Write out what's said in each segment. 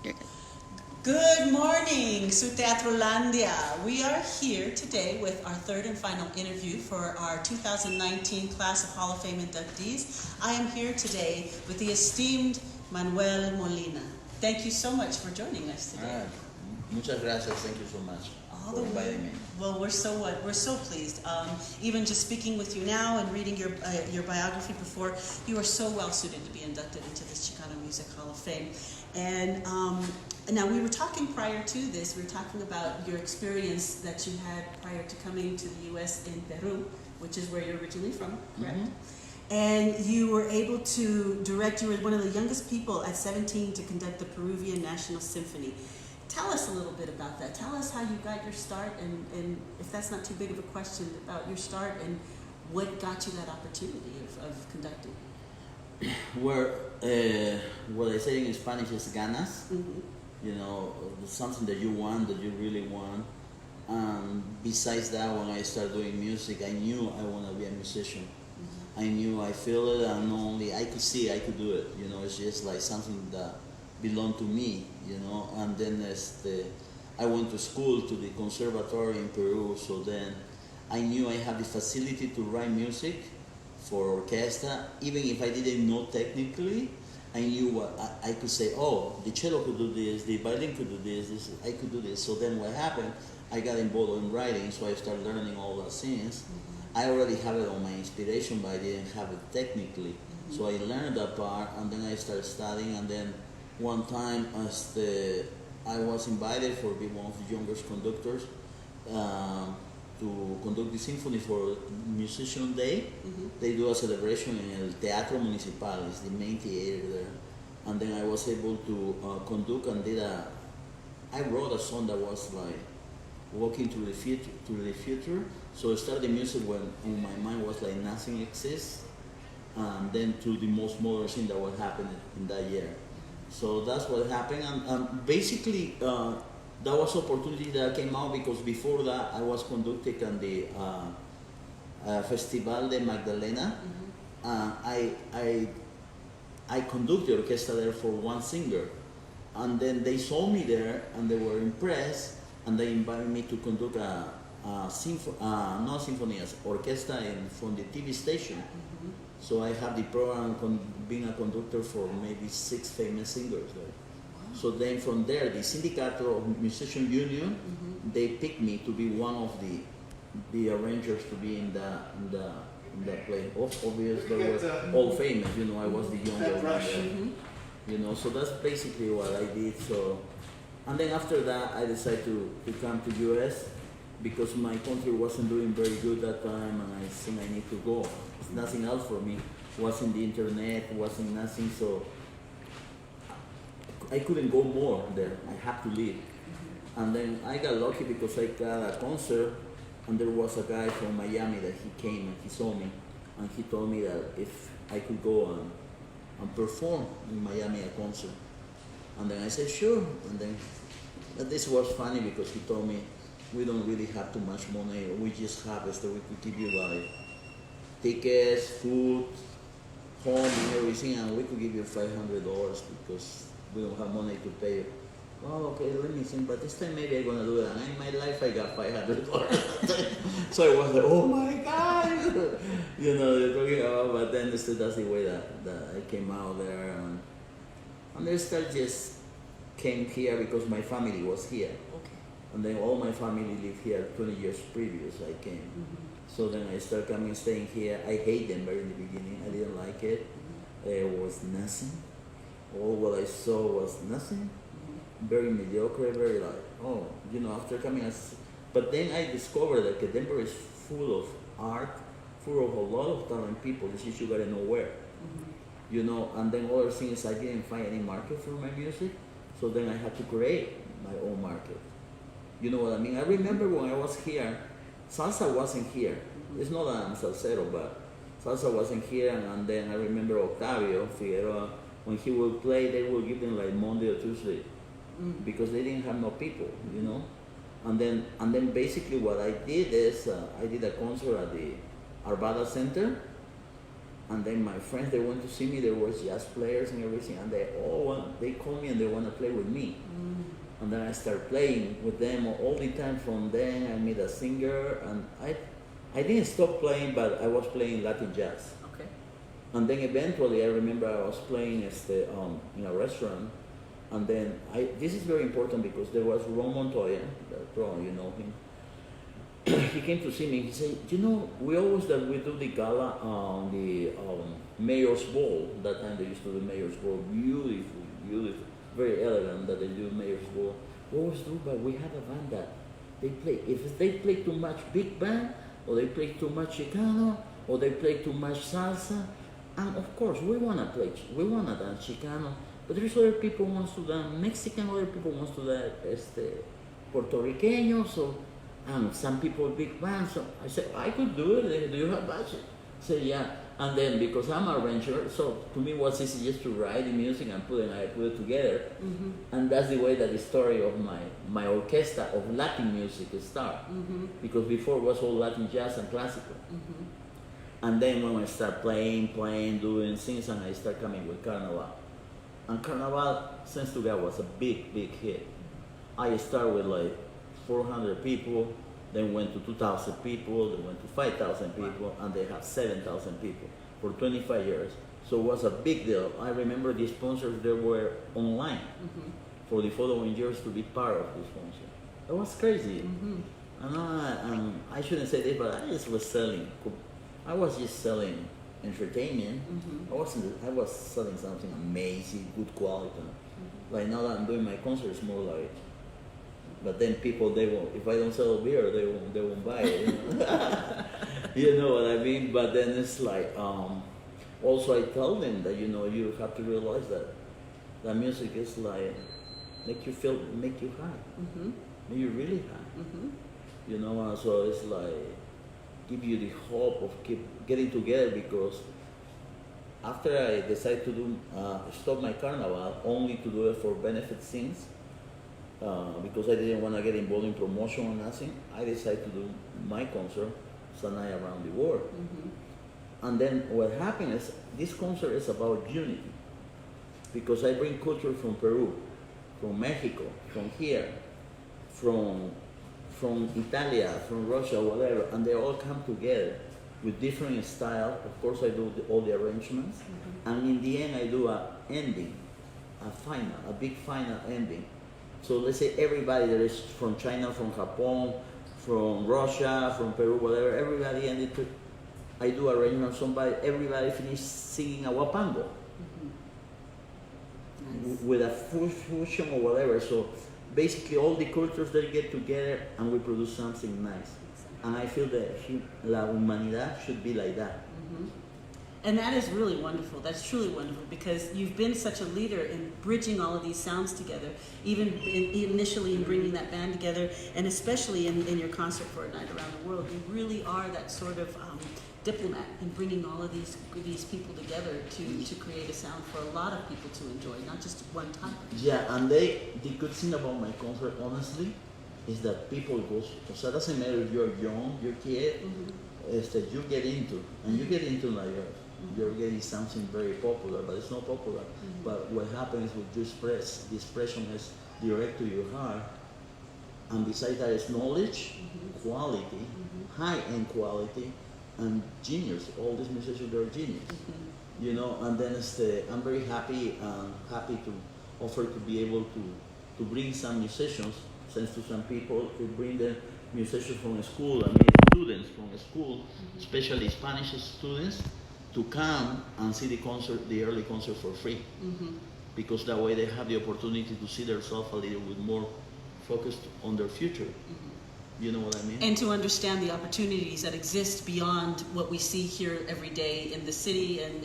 You're good. Good morning, Su Teatrolandia. We are here today with our third and final interview for our 2019 Class of Hall of Fame inductees. I am here today with the esteemed Manuel Molina. Thank you so much for joining us today. Muchas gracias. Thank you so much All for the way. inviting me. Well, we're so pleased. Even just speaking with you now and reading your biography before, you are so well suited to be inducted into this Chicano Music Hall of Fame. And now we were talking prior to this. We were talking about your experience that you had prior to coming to the U.S. in Peru, which is where you're originally from, correct? Mm-hmm. And you were able to direct. You were one of the youngest people at 17 to conduct the Peruvian National Symphony. Tell us a little bit about that. Tell us how you got your start, and if that's not too big of a question, about your start and what got you that opportunity of conducting. Where what I say in Spanish is ganas. Mm-hmm. You know, something that you want, that you really want. Besides that, when I started doing music, I knew I want to be a musician. Mm-hmm. I knew I feel it, and not only I could see, I could do it. You know, it's just like something that belonged to me. You know, and then I went to school to the conservatory in Peru. So then I knew I had the facility to write music for orchestra, even if I didn't know technically. I knew what I could say. Oh, the cello could do this, the violin could do this. I could do this. So then what happened? I got involved in writing, so I started learning all those things. Mm-hmm. I already have it on my inspiration, but I didn't have it technically. Mm-hmm. So I learned that part, and then I started studying. And then one time, I was invited for being one of the youngest conductors to conduct the symphony for Musician Day. Mm-hmm. They do a celebration in El Teatro Municipal, it's the main theater there. And then I was able to conduct and I wrote a song that was like walking to the future. So I started the music when in my mind was like nothing exists, and then to the most modern thing that would happen in that year. So that's what happened, and basically that was opportunity that came out because before that I was conducting on the Festival de Magdalena. Mm-hmm. I conducted the orchestra there for one singer, and then they saw me there and they were impressed, and they invited me to conduct not symphony, orchestra from the TV station. Mm-hmm. So I have the program being a conductor for maybe 6 famous singers there. So then from there, the Sindicato of Musician Union, mm-hmm. they picked me to be one of the arrangers to be in the play. Obviously, they were all famous. You know, I was the younger one there. Mm-hmm. You know, so that's basically what I did. So, and then after that, I decided to come to US because my country wasn't doing very good that time, and I think I need to go. There's nothing else for me. Wasn't the internet, wasn't nothing. So I couldn't go more there. I had to leave. Mm-hmm. And then I got lucky because I got a concert, and there was a guy from Miami that he came and he saw me, and he told me that if I could go and perform in Miami a concert. And then I said, sure. And then this was funny because he told me, we don't really have too much money. We just have is that we could give you like tickets, food, home, and everything, and we could give you $500 because we don't have money to pay. Oh, okay, let me think, but this time maybe I'm gonna do it. And in my life, I got $500. So I was like, oh my God! You know, they're talking about, but then that's the way that I came out there. And they started just came here because my family was here. Okay. And then all my family lived here 20 years previous I came. Mm-hmm. So then I started coming, staying here. I hate Denver in the beginning. I didn't like it. Mm-hmm. It was nothing. All what I saw was nothing. Mm-hmm. Very mediocre, very like, oh, you know, after coming but then I discovered that Denver is full of art, full of a lot of talented people. It's just you gotta know where. Mm-hmm. You know, and then other things, I didn't find any market for my music. So then I had to create my own market. You know what I mean? I remember when I was here, salsa wasn't here. Mm-hmm. It's not that I'm salsero, but salsa wasn't here. And then I remember Octavio Figueroa, when he would play, they would give them like Monday or Tuesday, because they didn't have no people, you know. And then basically what I did is I did a concert at the Arvada Center, And then my friends, they went to see me. There was jazz players and everything, and they called me and they want to play with me. And then I started playing with them all the time. From then, I met a singer, and I didn't stop playing, but I was playing Latin jazz. Okay. And then eventually, I remember I was playing in a restaurant, and then this is very important because there was Ron Montoya, you know him. He came to see me. He said, we always we do the gala on the Mayor's Ball. That time they used to do Mayor's Ball, beautiful, very elegant that they do Mayor's Ball. We always do, but we have a band that they play. If they play too much big band, or they play too much Chicano, or they play too much salsa, and of course we wanna dance Chicano, but there's other people who wants to dance Mexican, other people wants to dance Puerto Riqueño, and some people big band. So I said, I could do it. Do you have budget? I said, yeah. And then because I'm an arranger, so to me it was easy just to write the music and I put it together. And that's the way that the story of my orchestra of Latin music started. Because before it was all Latin jazz and classical. And then when I start playing, doing things, and I start coming with Carnaval. And Carnaval, since to God, was a big hit. I started with like 400 people, then went to 2,000 people, then went to 5,000 people, and they have 7,000 people for 25 years. So it was a big deal. I remember the sponsors, they were online for the following years to be part of the sponsor. It was crazy. And I shouldn't say this, but I just was selling. I was just selling entertainment. I was selling something amazing, good quality. Like now that I'm doing my concerts, more like. But then people, they won't. If I don't sell beer, they won't buy it. You know what I mean? But then it's like. Also, I tell them that you have to realize that music is like make you high, make you really high. So it's like give you the hope of keep getting together, because after I decided to stop my carnival, only to do it for benefit things, because I didn't want to get involved in promotion or nothing, I decided to do my concert, Sanaya Around the World. And then what happened is, this concert is about unity, because I bring culture from Peru, from Mexico, from here, from Italia, from Russia, whatever, and they all come together with different style. Of course, I do all the arrangements, and in the end, I do a ending, a big final ending. So let's say everybody that is from China, from Japan, from Russia, from Peru, whatever, everybody ended to. I do arrangement. Everybody finish singing a wapango with a fusion or whatever. So basically, all the cultures they get together and we produce something nice. And I feel that la humanidad should be like that. And that is really wonderful. That's truly wonderful, because you've been such a leader in bridging all of these sounds together, even initially in bringing that band together, and especially in your concert for a night around the world. You really are that sort of diplomat in bringing all of these people together to create a sound for a lot of people to enjoy, not just one type. Yeah, and the good thing about my concert, honestly, is that people go, so it doesn't matter if you're young, you're a kid, is that you get into, and you get into like you're getting something very popular, but it's not popular. But what happens with you express, the expression is direct to your heart, and besides that is knowledge, quality, high-end quality, and genius. All these musicians are genius, And then I'm very happy to offer to be able to bring some musicians, send to some people, to bring the musicians from school. Students from school, especially Spanish students, to come and see the early concert for free, because that way they have the opportunity to see themselves a little bit more focused on their future. You know what I mean? And to understand the opportunities that exist beyond what we see here every day in the city, and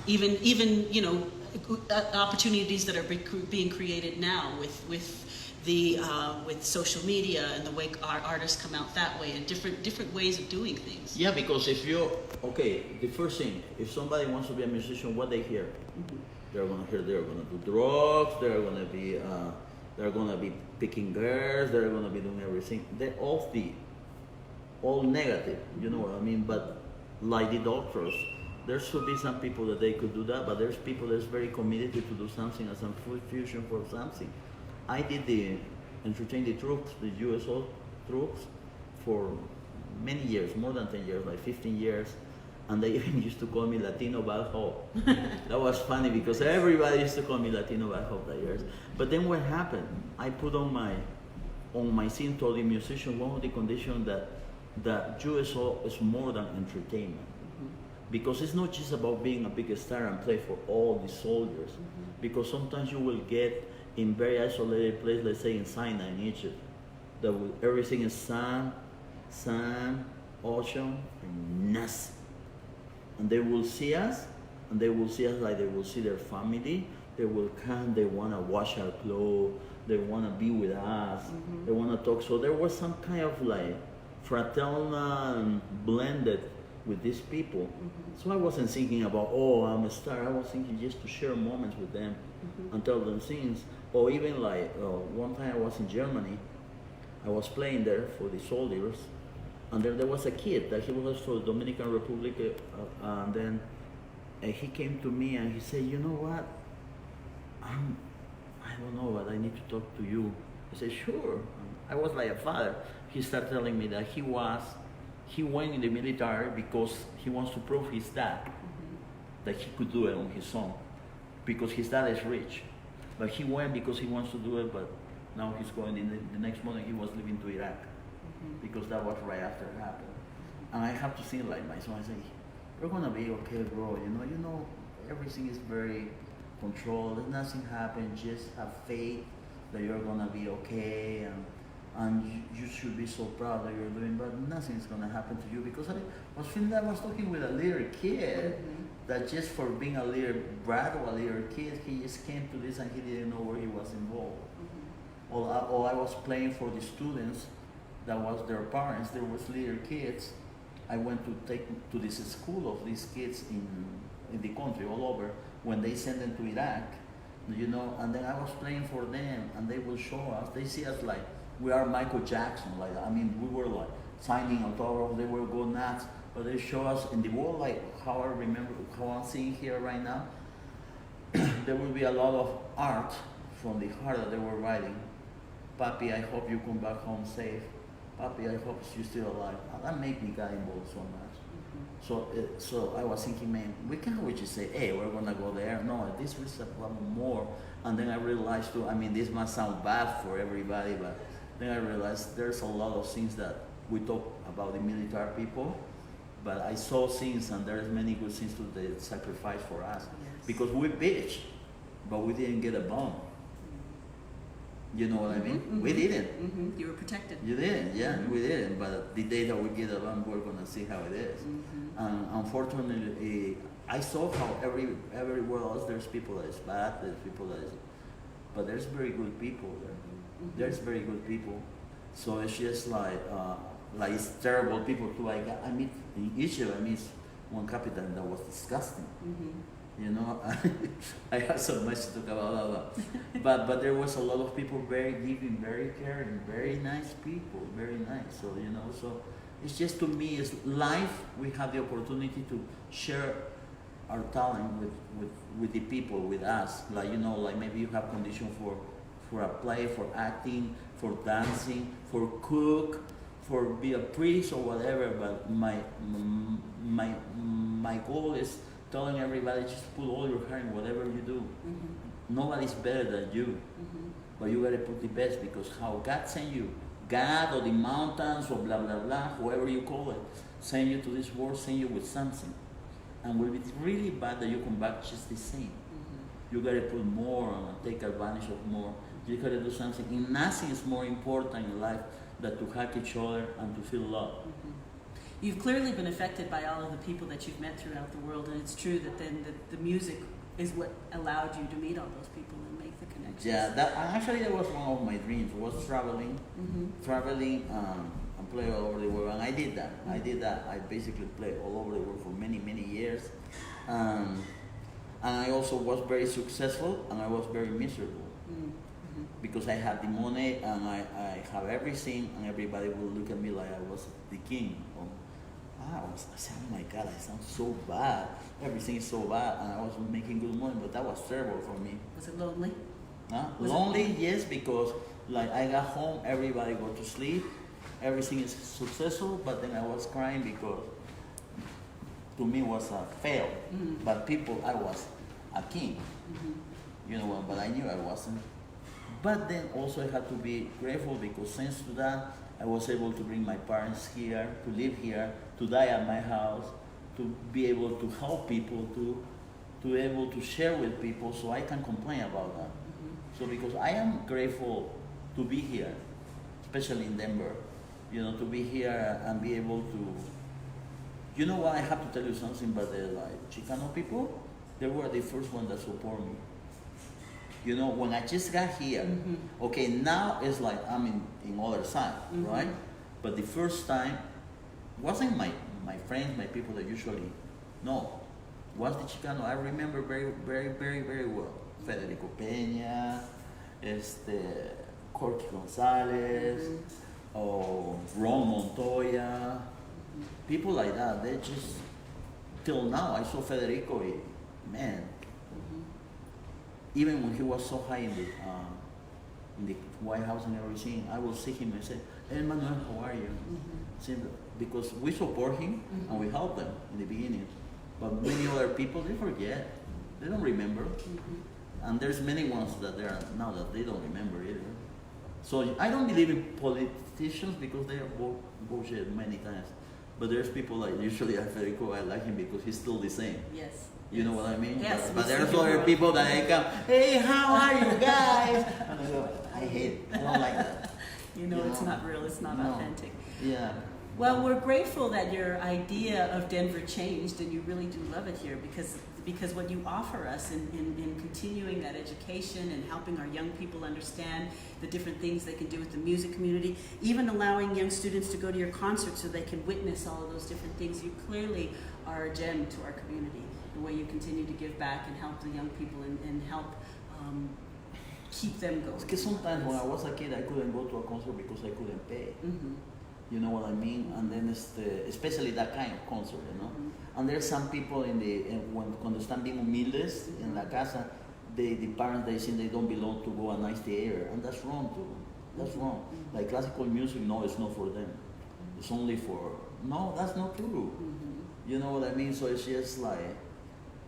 even opportunities that are being created now with social media and the way our artists come out that way, and different ways of doing things. Yeah, because the first thing, if somebody wants to be a musician, what they hear? They're gonna hear they're gonna do drugs, they're gonna be picking girls, they're gonna be doing everything. They're all negative, you know what I mean? But like the doctors, there should be some people that they could do that, but there's people that's very committed to do something as a full fusion for something. I did entertain the troops, the USO troops, for many years, more than 10 years, like 15 years, and they even used to call me Latino Bad Hope. That was funny because everybody used to call me Latino Bad Hope that years. But then what happened? I put on my scene, told the musician one of the conditions that USO is more than entertainment. Because it's not just about being a big star and play for all the soldiers. Because sometimes you will get in very isolated place, let's say in Sinai in Egypt, that everything is sand, ocean, and nothing. And they will see us, and they will see us like they will see their family. They will come, they want to wash our clothes, they want to be with us, they want to talk. So there was some kind of like fraternal and blended with these people. So I wasn't thinking about, oh, I'm a star. I was thinking just to share moments with them and tell them things. Or even like one time I was in Germany, I was playing there for the soldiers, and there was a kid that he was from the Dominican Republic, and then he came to me and he said, you know what, I don't know, but I need to talk to you. I said, sure. I was like a father. He started telling me that he went in the military because he wants to prove his dad that he could do it on his own, because his dad is rich. But he went because he wants to do it, but now he's going, the next morning he was leaving to Iraq, because that was right after it happened. And I have to think like my son, I say, you're gonna be okay, bro, you know, everything is very controlled, if nothing happens, just have faith that you're gonna be okay, and you should be so proud that you're doing, but nothing's gonna happen to you, because I was feeling that I was talking with a little kid, that just for being a little brat or a little kid, he just came to this and he didn't know where he was involved. Or I was playing for the students, that was their parents, there was little kids. I went to take to this school of these kids in the country, all over, when they send them to Iraq, you know, and then I was playing for them, and they will show us, they see us like we are Michael Jackson, like, I mean, we were like signing autographs, they were going nuts, but they show us in the world, like how I remember, how I'm seeing here right now, there will be a lot of art from the heart that they were writing. Papi, I hope you come back home safe. Papi, I hope you're still alive. That made me get involved so much. So I was thinking, man, we can't always just say, hey, we're gonna go there. No, this is a problem more. And then I realized too, I mean, this must sound bad for everybody, but then I realized there's a lot of things that we talk about the military people, but I saw things, and there's many good things to the sacrifice for us. Yes. Because we bitch, but we didn't get a bomb. You know what I mean? We didn't. You were protected. You didn't, yeah, we didn't. But the day that we get a bomb, we're gonna see how it is. Unfortunately, I saw how everywhere else there's people that is bad, there's people that is, but there's very good people there. There's very good people. So it's just like it's terrible people too. I meet in Egypt, I meet one captain that was disgusting. You know, I have so much to talk about, but there was a lot of people very giving, very caring, very nice people, very nice. So you know, so it's just, to me, it's life. We have the opportunity to share our talent with the people, with us. Like, you know, like maybe you have condition for a play, for acting, for dancing, for cook, for be a priest or whatever. But my goal is telling everybody, just put all your heart in whatever you do. Nobody's better than you, but you gotta put the best, because how God sent you, God or the mountains or blah blah blah, whoever you call it, send you to this world, send you with something, and will be really bad that you come back just the same. You gotta put more and take advantage of more. You gotta do something. And nothing is more important in life than to hug each other and to feel love. You've clearly been affected by all of the people that you've met throughout the world, and it's true that then the music is what allowed you to meet all those people and make the connections. Yeah, that was one of my dreams, was traveling and play all over the world, and I did that. I basically played all over the world for many, many years. And I also was very successful, and I was very miserable. Because I had the money and I have everything, and everybody will look at me like I was the king. I said, oh my God, I sound so bad. Everything is so bad, and I was making good money, but that was terrible for me. Was it lonely? Lonely, yes, because like I got home, everybody go to sleep, everything is successful, but then I was crying because to me was a fail. Mm-hmm. But people, I was a king, Mm-hmm. you know, but I knew I wasn't. But then also I had to be grateful because thanks to that, I was able to bring my parents here, to live here, to die at my house, to be able to help people, to be able to share with people, so I can complain about that. So because I am grateful to be here, especially in Denver, you know, to be here and be able to, you know what, I have to tell you something, but the like Chicano people, they were the first one that support me. You know, when I just got here, okay, now it's like I'm in other side, right? But the first time wasn't my friends, my people that usually know, was the Chicano. I remember very, very, very, very well. Federico Peña, Corky Gonzalez, or Ron Montoya, people like that. They just, till now, I saw Federico, man, even when he was so high in the White House and everything, I will see him and say, hey Manuel, how are you? Because we support him and we help them in the beginning. But many other people, they forget. They don't remember. And there's many ones that there are now that they don't remember either. So I don't believe in politicians because they are bullshit many times. But there's people like, usually Federico, I like him because he's still the same. Yes. You know what I mean? Yes, but there's other people that I come, hey, how are you guys? And I go, I hate, I don't like that. You know, it's not real, it's not authentic. Yeah. Well, we're grateful that your idea of Denver changed and you really do love it here because what you offer us in continuing that education and helping our young people understand the different things they can do with the music community, even allowing young students to go to your concerts so they can witness all of those different things, you clearly are a gem to our community. The way you continue to give back and help the young people and help keep them going. Because sometimes when I was a kid, I couldn't go to a concert because I couldn't pay. You know what I mean? And then especially that kind of concert, you know. And there's some people cuando están bien humildes en la casa, the parents, they think they don't belong to go a nice theater, and that's wrong too. That's wrong. Like classical music, no, it's not for them. It's only for, no, that's not true. You know what I mean? So it's just like,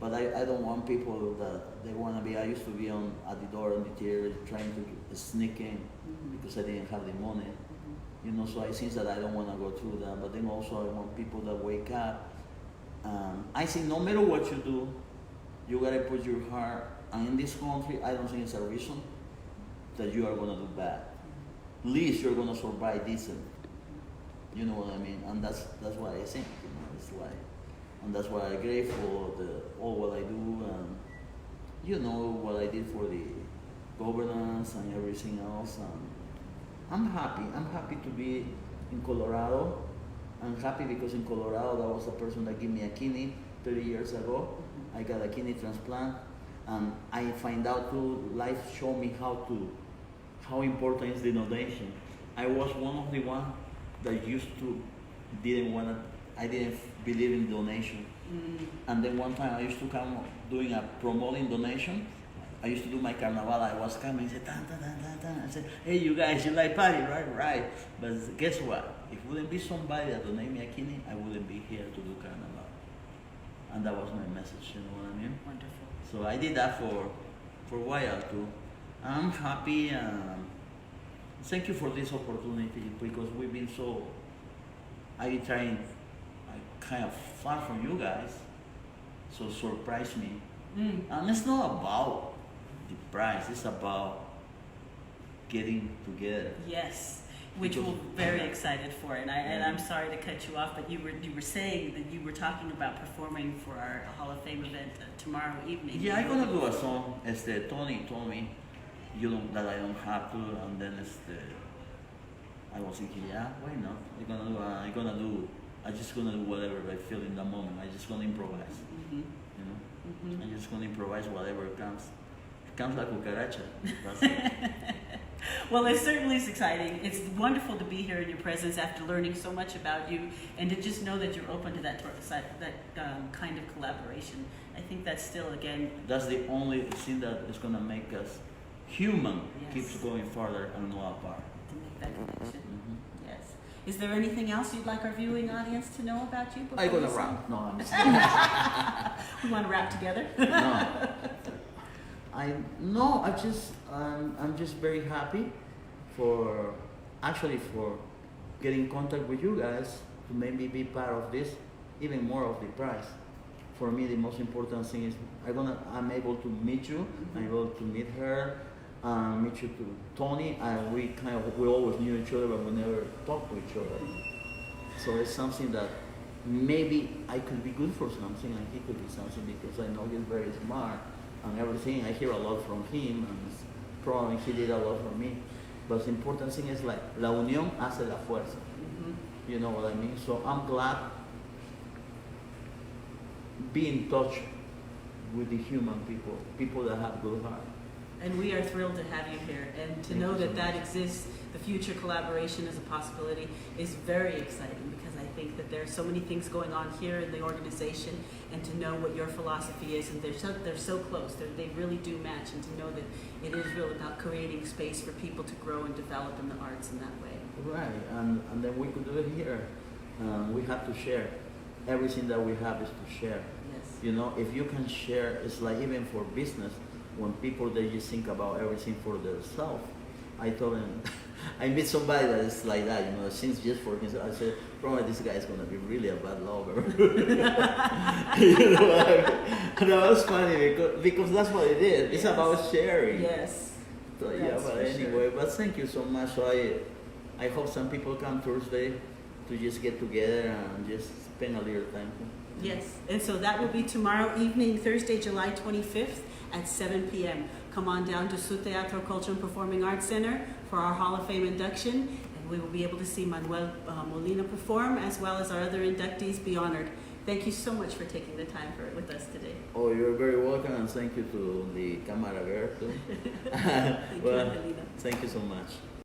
but I don't want people that they want to be, I used to be at the door in the theater trying to sneak in because I didn't have the money. You know, so I think that I don't want to go through that, but then also I want people that wake up. I think no matter what you do, you gotta put your heart, and in this country, I don't think it's a reason that you are gonna do bad. At least you're gonna survive decent. You know what I mean? And that's what I think, you know, it's like, and that's why I'm grateful all what I do, and you know, what I did for the governance and everything else. I'm happy to be in Colorado. I'm happy because in Colorado, there was a person that gave me a kidney 30 years ago. I got a kidney transplant, and I find out too, life showed me how important is the donation. I was one of the ones that I didn't believe in donation. And then one time I used to come doing a promoting donation. I used to do my carnaval. I was coming and said, tan, tan, tan, tan, tan. I said, hey, you guys, you like party, right? Right. But guess what? If it wouldn't be somebody that donated me a kidney, I wouldn't be here to do carnaval. And that was my message, you know what I mean? Wonderful. So I did that for a while too. I'm happy. Thank you for this opportunity because we've been I kind of far from you guys. So surprise me. And it's not about the price, it's about getting together. Yes, which we're very excited for. And I'm sorry to cut you off, but you were saying that you were talking about performing for our Hall of Fame event tomorrow evening. Yeah, I'm gonna do a song. Tony told me that I don't have to, and then I was thinking, yeah, why not? I'm just gonna do whatever I feel in that moment. I'm just gonna improvise. You know, I'm just gonna improvise whatever comes. It comes like cucaracha. That's it. Well, it certainly is exciting. It's wonderful to be here in your presence after learning so much about you, and to just know that you're open to that kind of collaboration. I think that's still, again, That's the only thing that is going to make us human, Yes. keeps going farther and not apart. to make that connection. Mhm. Yes. Is there anything else you'd like our viewing audience to know about you? I'm going to we wrap. No, I'm We want to wrap together? No, I'm just very happy for getting in contact with you guys to maybe be part of this, even more of the prize. For me, the most important thing is I'm able to meet you, I'm able to meet her, meet you to Tony, and we always knew each other, but we never talked to each other. So it's something that maybe I could be good for something, and he could be something, because I know he's very smart and everything. I hear a lot from him, and probably he did a lot for me. But the important thing is, like, la unión hace la fuerza. You know what I mean? So I'm glad be in touch with the human people that have good heart. And we are thrilled to have you here, and to Thank know you so that that much. exists, the future collaboration is a possibility, is very exciting, because I think that there are so many things going on here in the organization, and to know what your philosophy is, and they're so close, they really do match, and to know that it is really about creating space for people to grow and develop in the arts in that way. Right, and then we could do it here. We have to share. Everything that we have is to share. Yes. You know, if you can share, it's like even for business, when people, they just think about everything for themselves. I told them, I meet somebody that is like that, you know, thinks just for himself. I said, probably this guy is going to be really a bad lover. You know what I mean? And that was funny, because that's what it is. It's Yes. about sharing. Yes. So yeah, That's but for anyway, sure. but thank you so much. So I hope some people come Thursday to just get together and just spend a little time. Yes, and so that will be tomorrow evening, Thursday, July 25th at 7 p.m. Come on down to Su Teatro Culture and Performing Arts Center for our Hall of Fame induction, and we will be able to see Manuel Molina perform, as well as our other inductees be honored. Thank you so much for taking the time with us today. Oh, you're very welcome, and thank you to the camera girl too. Thank you, Well, Angelina. thank you so much.